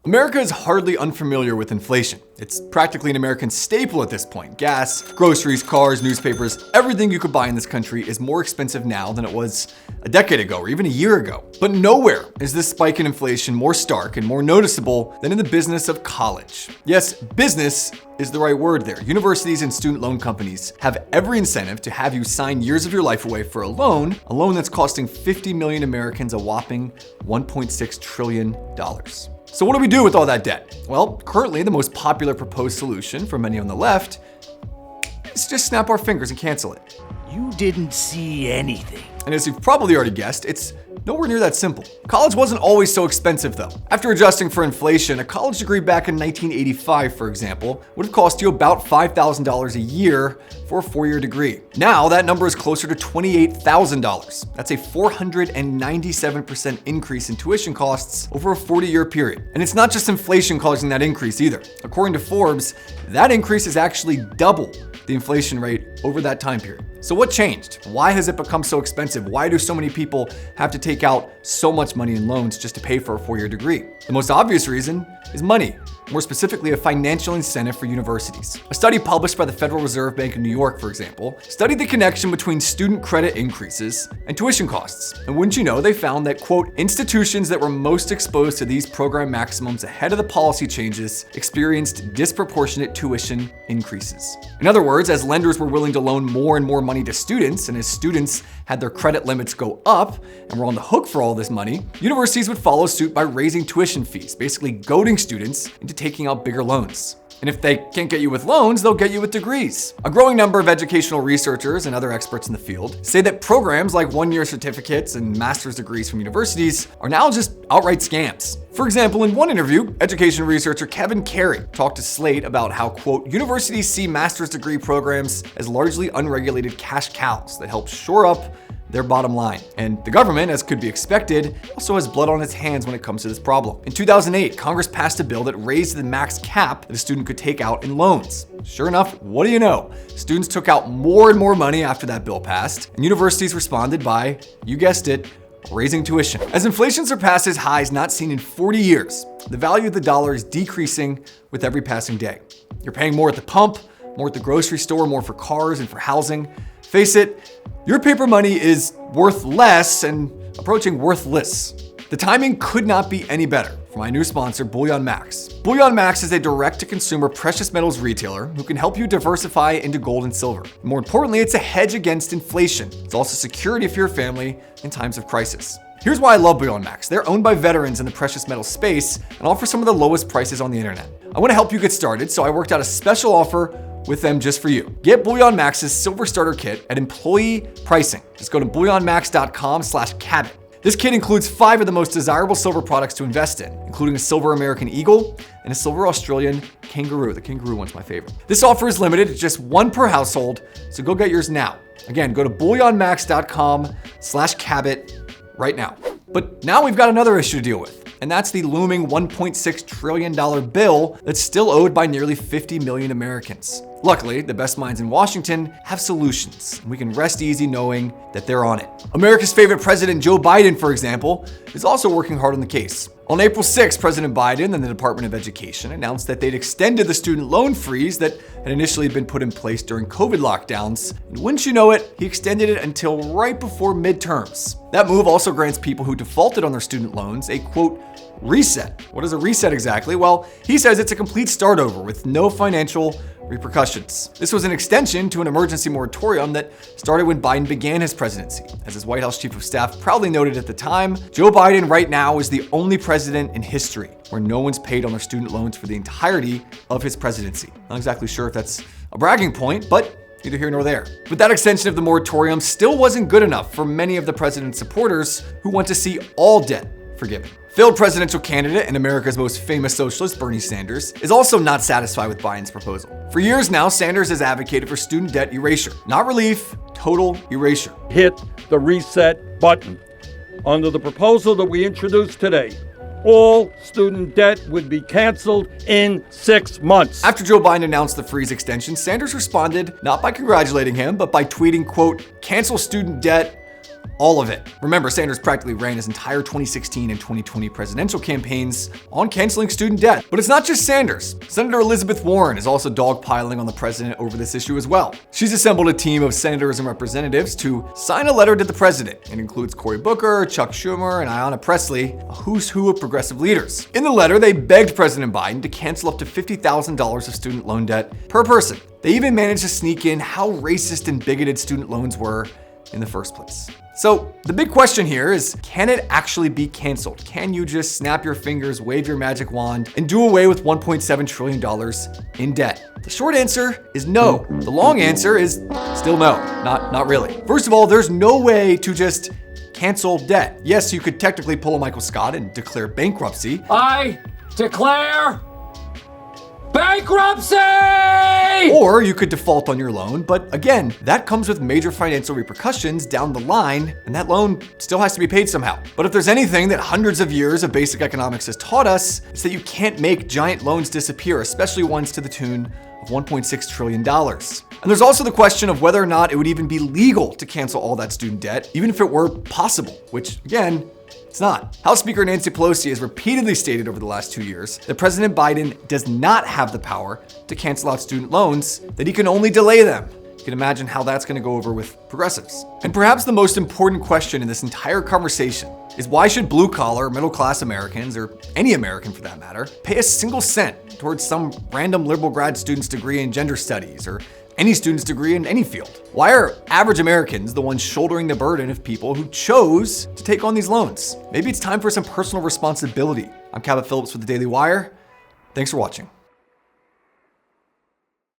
America is hardly unfamiliar with inflation. It's practically an American staple at this point. Gas, groceries, cars, newspapers, everything you could buy in this country is more expensive now than it was a decade ago or even a year ago. But nowhere is this spike in inflation more stark and more noticeable than in the business of college. Yes, business is the right word there. Universities and student loan companies have every incentive to have you sign years of your life away for a loan that's costing 50 million Americans a whopping $1.6 trillion. So what do we do with all that debt? Well, currently the most popular proposed solution for many on the left is just snap our fingers and cancel it. You didn't see anything. And as you've probably already guessed, it's nowhere near that simple. College wasn't always so expensive though. After adjusting for inflation, a college degree back in 1985, for example, would have cost you about $5,000 a year for a 4-year degree. Now that number is closer to $28,000. That's a 497% increase in tuition costs over a 40-year period. And it's not just inflation causing that increase either. According to Forbes, that increase is actually double the inflation rate over that time period. So what changed? Why has it become so expensive? Why do so many people have to take out so much money in loans just to pay for a 4-year degree? The most obvious reason is money. More specifically, a financial incentive for universities. A study published by the Federal Reserve Bank of New York, for example, studied the connection between student credit increases and tuition costs. And wouldn't you know, they found that, quote, institutions that were most exposed to these program maximums ahead of the policy changes experienced disproportionate tuition increases. In other words, as lenders were willing to loan more and more money to students, and as students had their credit limits go up and were on the hook for all this money, universities would follow suit by raising tuition fees, basically goading students into taking out bigger loans. And if they can't get you with loans, they'll get you with degrees. A growing number of educational researchers and other experts in the field say that programs like 1-year certificates and master's degrees from universities are now just outright scams. For example, in one interview, education researcher Kevin Carey talked to Slate about how, quote, universities see master's degree programs as largely unregulated cash cows that help shore up their bottom line. And the government, as could be expected, also has blood on its hands when it comes to this problem. In 2008, Congress passed a bill that raised the max cap that a student could take out in loans. Sure enough, what do you know? Students took out more and more money after that bill passed, and universities responded by, you guessed it, raising tuition. As inflation surpasses highs not seen in 40 years, the value of the dollar is decreasing with every passing day. You're paying more at the pump, more at the grocery store, more for cars and for housing. Face it, your paper money is worth less and approaching worthless. The timing could not be any better for my new sponsor, Bullion Max. Bullion Max is a direct-to-consumer precious metals retailer who can help you diversify into gold and silver. More importantly, it's a hedge against inflation. It's also security for your family in times of crisis. Here's why I love Bullion Max. They're owned by veterans in the precious metal space and offer some of the lowest prices on the internet. I want to help you get started, so I worked out a special offer with them just for you. Get Bullion Max's Silver Starter Kit at employee pricing. Just go to bullionmax.com/cabot. This kit includes 5 of the most desirable silver products to invest in, including a silver American Eagle and a silver Australian Kangaroo. The Kangaroo one's my favorite. This offer is limited to just 1 per household, so go get yours now. Again, go to bullionmax.com/cabot right now. But now we've got another issue to deal with, and that's the looming $1.6 trillion bill that's still owed by nearly 50 million Americans. Luckily, the best minds in Washington have solutions, and we can rest easy knowing that they're on it. America's favorite president, Joe Biden, for example, is also working hard on the case. On April 6th, President Biden and the Department of Education announced that they'd extended the student loan freeze that had initially been put in place during COVID lockdowns. And wouldn't you know it, he extended it until right before midterms. That move also grants people who defaulted on their student loans a, quote, reset. What is a reset exactly? Well, he says it's a complete start over with no financial repercussions. This was an extension to an emergency moratorium that started when Biden began his presidency. As his White House chief of staff proudly noted at the time, Joe Biden right now is the only president in history where no one's paid on their student loans for the entirety of his presidency. Not exactly sure if that's a bragging point, but neither here nor there. But that extension of the moratorium still wasn't good enough for many of the president's supporters who want to see all debt forgiven. Failed presidential candidate and America's most famous socialist, Bernie Sanders, is also not satisfied with Biden's proposal. For years now, Sanders has advocated for student debt erasure, not relief, total erasure. Hit the reset button. Under the proposal that we introduced today, all student debt would be canceled in 6 months. After Joe Biden announced the freeze extension, Sanders responded not by congratulating him, but by tweeting, quote, cancel student debt All of it. Remember, Sanders practically ran his entire 2016 and 2020 presidential campaigns on canceling student debt. But it's not just Sanders. Senator Elizabeth Warren is also dogpiling on the president over this issue as well. She's assembled a team of senators and representatives to sign a letter to the president. It includes Cory Booker, Chuck Schumer, and Ayanna Pressley, a who's who of progressive leaders. In the letter, they begged President Biden to cancel up to $50,000 of student loan debt per person. They even managed to sneak in how racist and bigoted student loans were in the first place. So the big question here is, can it actually be canceled? Can you just snap your fingers, wave your magic wand, and do away with $1.7 trillion in debt? The short answer is no. The long answer is still no, not really. First of all, there's no way to just cancel debt. Yes, you could technically pull a Michael Scott and declare bankruptcy. I declare bankruptcy! Or you could default on your loan, but again, that comes with major financial repercussions down the line, and that loan still has to be paid somehow. But if there's anything that hundreds of years of basic economics has taught us, it's that you can't make giant loans disappear, especially ones to the tune of $1.6 trillion. And there's also the question of whether or not it would even be legal to cancel all that student debt, even if it were possible, which again, it's not. House Speaker Nancy Pelosi has repeatedly stated over the last 2 years that President Biden does not have the power to cancel out student loans, that he can only delay them. You can imagine how that's going to go over with progressives. And perhaps the most important question in this entire conversation is, why should blue-collar, middle-class Americans, or any American for that matter, pay a single cent towards some random liberal grad student's degree in gender studies or any student's degree in any field? Why are average Americans the ones shouldering the burden of people who chose to take on these loans? Maybe it's time for some personal responsibility. I'm Cabot Phillips with the Daily Wire. Thanks for watching.